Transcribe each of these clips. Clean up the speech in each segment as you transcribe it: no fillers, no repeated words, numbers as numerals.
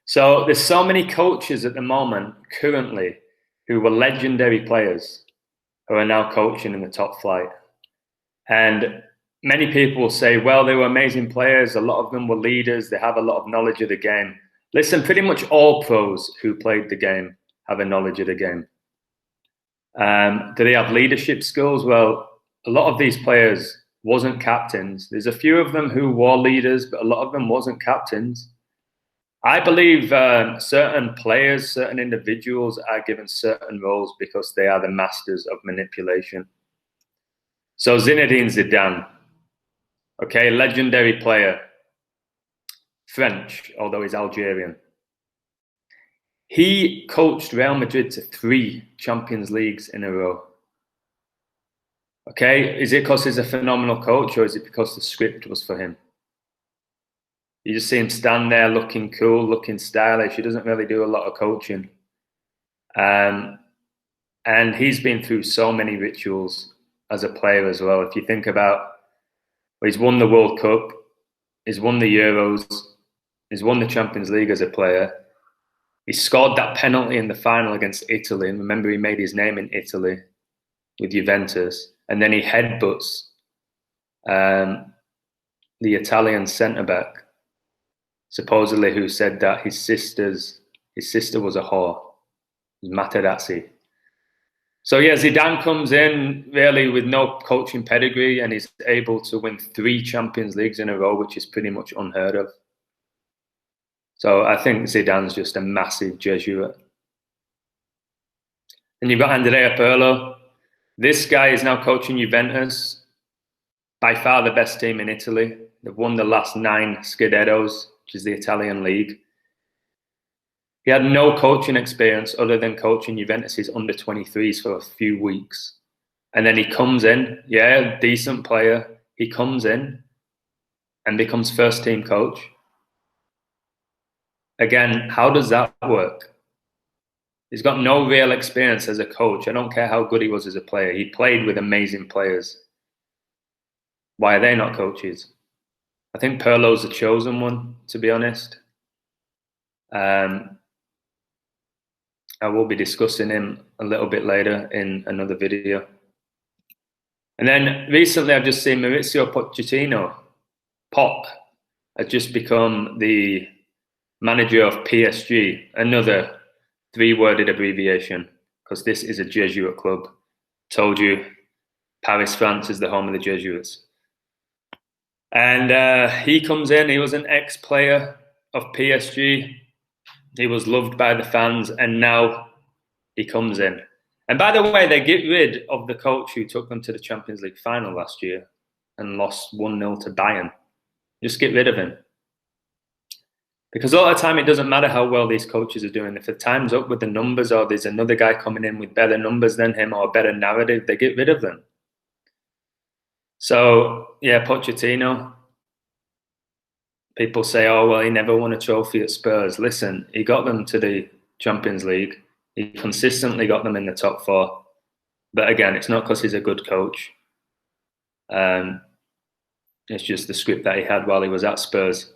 So there's so many coaches at the moment currently who were legendary players who are now coaching in the top flight. And many people will say, well, they were amazing players. A lot of them were leaders. They have a lot of knowledge of the game. Listen, pretty much all pros who played the game have a knowledge of the game. Do they have leadership skills? Well, a lot of these players wasn't captains. There's a few of them who were leaders, but a lot of them wasn't captains. I believe certain players, certain individuals are given certain roles because they are the masters of manipulation. So Zinedine Zidane, okay, legendary player, French, although he's Algerian. He coached Real Madrid to 3 Champions Leagues in a row. Okay, is it because he's a phenomenal coach, or is it because the script was for him? You just see him stand there looking cool, looking stylish. He doesn't really do a lot of coaching. And he's been through so many rituals as a player as well. If you think about, well, he's won the World Cup, he's won the Euros, he's won the Champions League as a player. He scored that penalty in the final against Italy. And remember, he made his name in Italy with Juventus. And then he headbutts the Italian centre-back, supposedly who said that his sister was a whore, Materazzi. So yeah, Zidane comes in really with no coaching pedigree, and he's able to win 3 Champions Leagues in a row, which is pretty much unheard of. So I think Zidane's just a massive Jesuit. And you've got Andrea Pirlo. This guy is now coaching Juventus, by far the best team in Italy. They've won the last 9 Scudettos, which is the Italian league. He had no coaching experience other than coaching Juventus's under-23s for a few weeks. And then he comes in, yeah, decent player. He comes in and becomes first-team coach. Again, how does that work? He's got no real experience as a coach. I don't care how good he was as a player. He played with amazing players. Why are they not coaches? I think Pirlo's the chosen one, to be honest. I will be discussing him a little bit later in another video. And then recently I've just seen Maurizio Pochettino, Pop, has just become the manager of PSG, another 3-worded abbreviation, because this is a Jesuit club. Told you, Paris, France is the home of the Jesuits. And he comes in, he was an ex-player of PSG. He was loved by the fans, and now he comes in. And by the way, they get rid of the coach who took them to the Champions League final last year and lost 1-0 to Bayern. Just get rid of him. Because a lot of the time, it doesn't matter how well these coaches are doing. If the time's up with the numbers, or there's another guy coming in with better numbers than him or a better narrative, they get rid of them. So, yeah, Pochettino. People say, oh, well, he never won a trophy at Spurs. Listen, he got them to the Champions League. He consistently got them in the top 4. But again, it's not because he's a good coach. It's just the script that he had while he was at Spurs.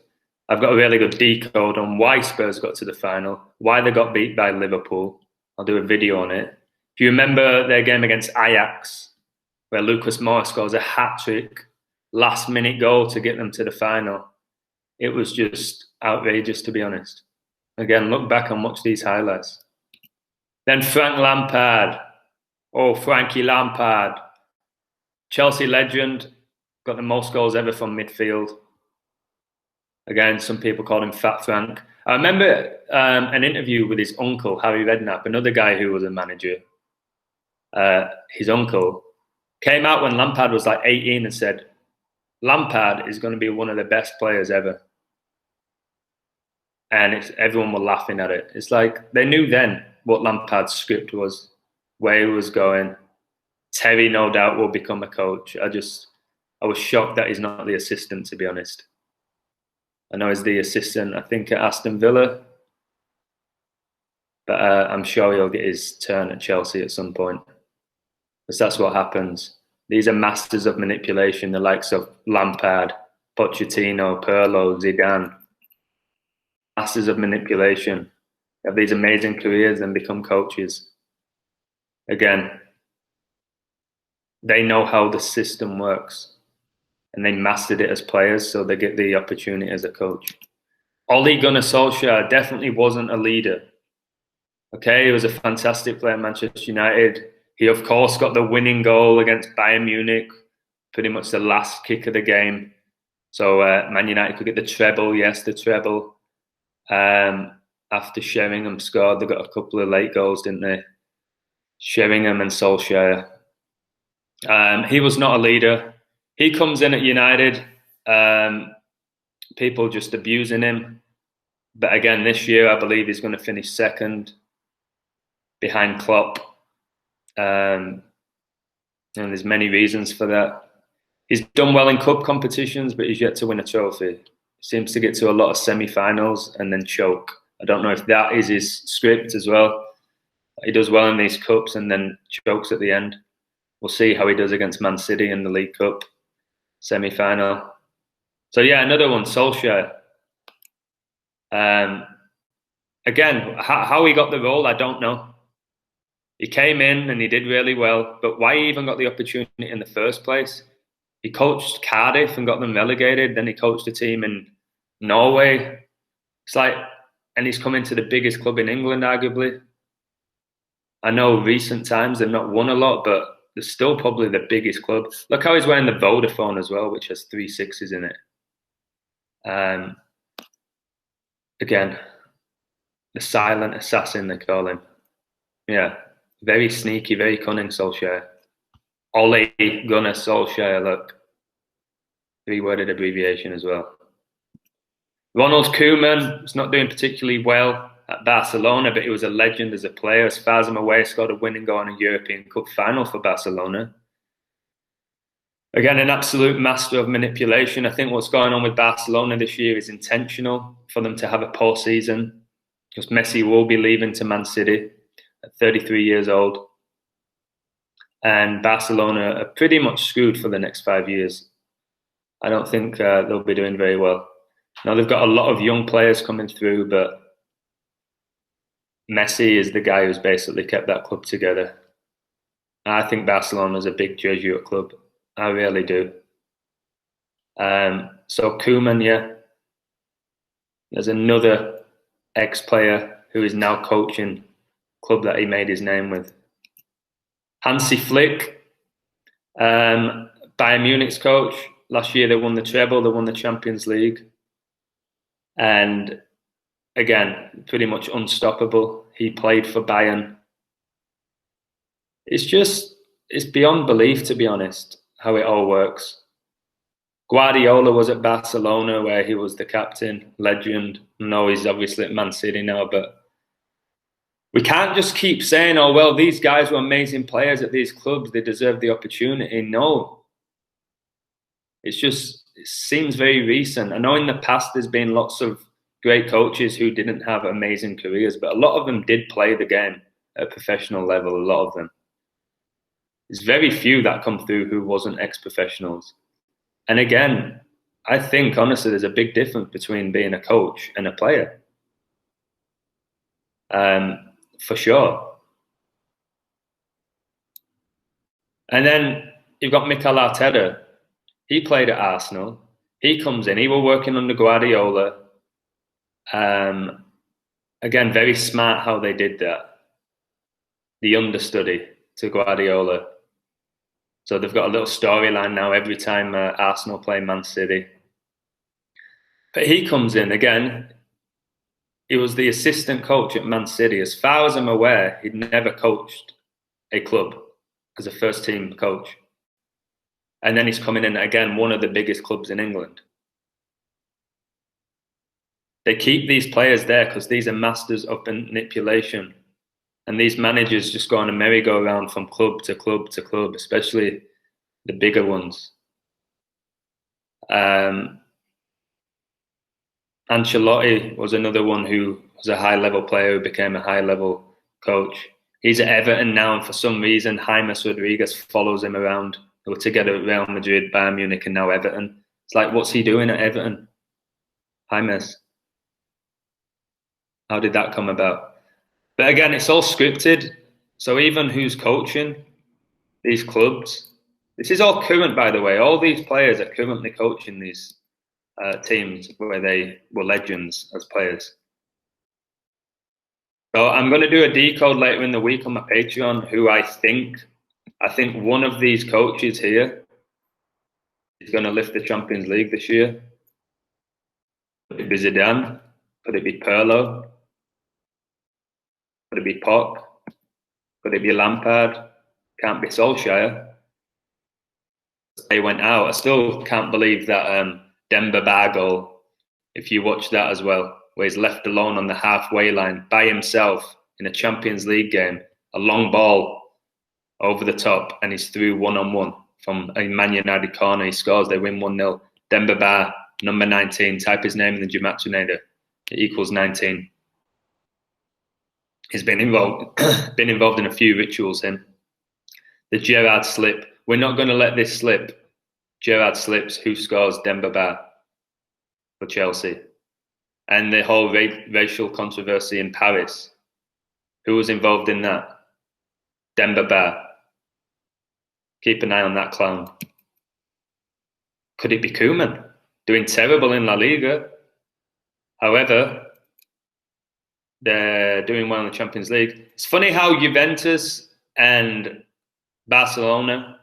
I've got a really good decode on why Spurs got to the final, why they got beat by Liverpool. I'll do a video on it. If you remember their game against Ajax, where Lucas Moura scores a hat-trick, last-minute goal to get them to the final, it was just outrageous, to be honest. Again, look back and watch these highlights. Then Frank Lampard. Oh, Frankie Lampard. Chelsea legend, got the most goals ever from midfield. Again, some people called him Fat Frank. I remember an interview with his uncle, Harry Redknapp, another guy who was a manager. His uncle came out when Lampard was like 18 and said, Lampard is going to be one of the best players ever. And everyone were laughing at it. It's like they knew then what Lampard's script was, where he was going. Terry, no doubt, will become a coach. I was shocked that he's not the assistant, to be honest. I know he's the assistant, I think, at Aston Villa. But I'm sure he'll get his turn at Chelsea at some point. Because that's what happens. These are masters of manipulation, the likes of Lampard, Pochettino, Pirlo, Zidane. masters of manipulation, have these amazing careers and become coaches. Again, they know how the system works and they mastered it as players, so they get the opportunity as a coach. Ole Gunnar Solskjaer definitely wasn't a leader. Okay, he was a fantastic player at Manchester United. He, of course, got the winning goal against Bayern Munich, pretty much the last kick of the game. So Man United could get the treble. Yes, the treble. After Sheringham scored, they got a couple of late goals, didn't they? Sheringham and Solskjaer. He was not a leader. He comes in at United. People just abusing him. But again, this year, I believe he's going to finish second behind Klopp. And there's many reasons for that. He's done well in cup competitions, but he's yet to win a trophy. He seems to get to a lot of semi-finals and then choke. I don't know if that is his script as well. He does well in these cups and then chokes at the end. We'll see how he does against Man City in the League Cup semi-final. So yeah, another one, Solskjaer. Again, how he got the role, I don't know. He came in and he did really well, but why he even got the opportunity in the first place? He coached Cardiff and got them relegated. Then he coached a team in Norway. It's like, and he's come into the biggest club in England, arguably. I know recent times they've not won a lot, but they're still probably the biggest club. Look how he's wearing the Vodafone as well, which has 3 6s in it. Again, the silent assassin, they call him. Yeah, very sneaky, very cunning Solskjaer. Ole Gunnar Solskjaer, look. 3-worded abbreviation as well. Ronald Koeman is not doing particularly well at Barcelona, but he was a legend as a player. As far as I'm aware, scored a winning goal in a European Cup final for Barcelona. Again, an absolute master of manipulation. I think what's going on with Barcelona this year is intentional for them to have a poor season, because Messi will be leaving to Man City at 33 years old. And Barcelona are pretty much screwed for the next 5 years. I don't think they'll be doing very well. Now, they've got a lot of young players coming through, but Messi is the guy who's basically kept that club together. I think Barcelona's a big Jesuit club. I really do. So Koeman, yeah. There's another ex-player who is now coaching club that he made his name with. Hansi Flick, Bayern Munich's coach. Last year they won the treble, they won the Champions League. And again, pretty much unstoppable. He played for Bayern. It's beyond belief, to be honest, how it all works. Guardiola was at Barcelona, where he was the captain, legend. No, he's obviously at Man City now, but we can't just keep saying, oh, well, these guys were amazing players at these clubs, they deserve the opportunity. No. It seems very recent. I know in the past there's been lots of great coaches who didn't have amazing careers, but a lot of them did play the game at a professional level, a lot of them. There's very few that come through who wasn't ex-professionals. And again, I think, honestly, there's a big difference between being a coach and a player. For sure. And then you've got Mikel Arteta. He played at Arsenal. He comes in. He was working under Guardiola. Again, very smart how they did that. The understudy to Guardiola. So they've got a little storyline now every time Arsenal play Man City. But he comes in again. He was the assistant coach at Man City. As far as I'm aware, he'd never coached a club as a first team coach. And then he's coming in again, one of the biggest clubs in England. They keep these players there because these are masters of manipulation. And these managers just go on a merry-go-round from club to club to club, especially the bigger ones. Ancelotti was another one who was a high-level player who became a high-level coach. He's at Everton now, and for some reason, James Rodriguez follows him around. They were together at Real Madrid, Bayern Munich, and now Everton. It's like, what's he doing at Everton? James. How did that come about? But again, it's all scripted. So even who's coaching these clubs, this is all current, by the way. All these players are currently coaching these teams where they were legends as players. So I'm going to do a decode later in the week on my Patreon who I think one of these coaches here is going to lift the Champions League this year. Could it be Zidane? Could it be Pirlo? Could it be Poch? Could it be Lampard? Can't be Solskjaer. They went out. I still can't believe that Demba Ba goal, if you watch that as well, where he's left alone on the halfway line by himself in a Champions League game, a long ball over the top, and he's through one-on-one from a Man United corner. He scores. They win 1-0. Demba Ba, number 19. Type his name in the Gematsunator. It equals 19. He's been involved in a few rituals, him. The Gerrard slip. We're not going to let this slip. Gerrard slips. Who scores? Demba Ba for Chelsea. And the whole racial controversy in Paris. Who was involved in that? Demba Ba. Keep an eye on that clown. Could it be Koeman? Doing terrible in La Liga. However, they're doing well in the Champions League. It's funny how Juventus and Barcelona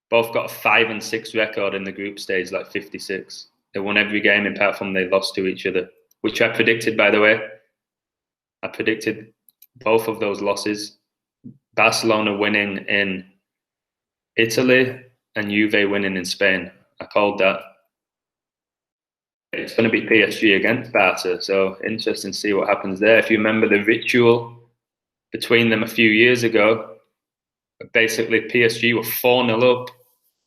both got a 5-6 record in the group stage, like 56. They won every game apart from they lost to each other, which I predicted, by the way. I predicted both of those losses. Barcelona winning in Italy and Juve winning in Spain. I called that. It's going to be PSG against Barca, so interesting to see what happens there. If you remember the ritual between them a few years ago, basically PSG were 4-0 up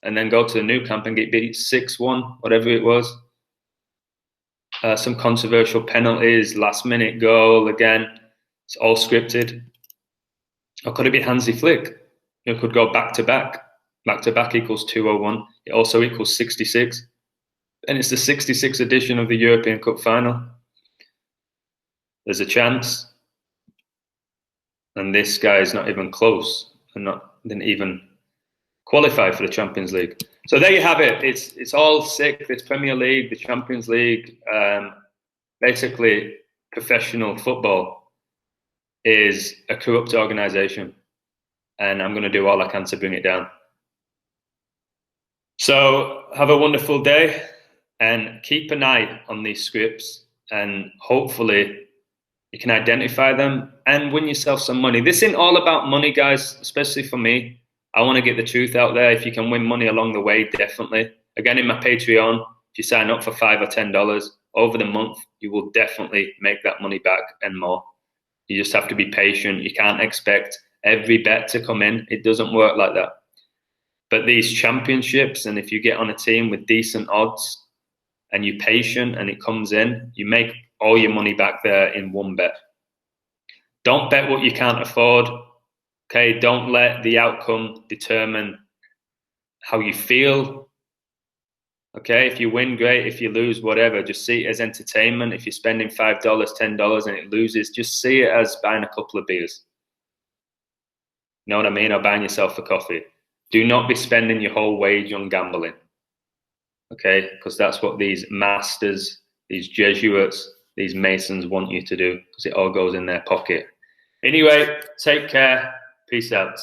and then go to the new camp and get beat 6-1, whatever it was. Some controversial penalties, last-minute goal again. It's all scripted. Or could it be Hansi Flick? It could go back-to-back. Back-to-back equals 201. It also equals 66. And it's the 66th edition of the European Cup final. There's a chance. And this guy is not even close and didn't even qualify for the Champions League. So there you have it. It's all sick. This Premier League, the Champions League, basically professional football is a corrupt organisation. And I'm going to do all I can to bring it down. So have a wonderful day. And keep an eye on these scripts, and hopefully you can identify them and win yourself some money. This isn't all about money, guys, especially for me. I want to get the truth out there. If you can win money along the way, definitely. Again, in my Patreon, if you sign up for $5 or $10 over the month, you will definitely make that money back and more. You just have to be patient. You can't expect every bet to come in. It doesn't work like that. But these championships, and if you get on a team with decent odds, and you're patient and it comes in, you make all your money back there in one bet. Don't bet what you can't afford. Okay, don't let the outcome determine how you feel. Okay, if you win, great. If you lose, whatever. Just see it as entertainment. If you're spending $5, $10 and it loses, just see it as buying a couple of beers. You know what I mean? Or buying yourself a coffee. Do not be spending your whole wage on gambling. Okay, because that's what these masters, these Jesuits, these Masons want you to do, because it all goes in their pocket. Anyway, take care. Peace out.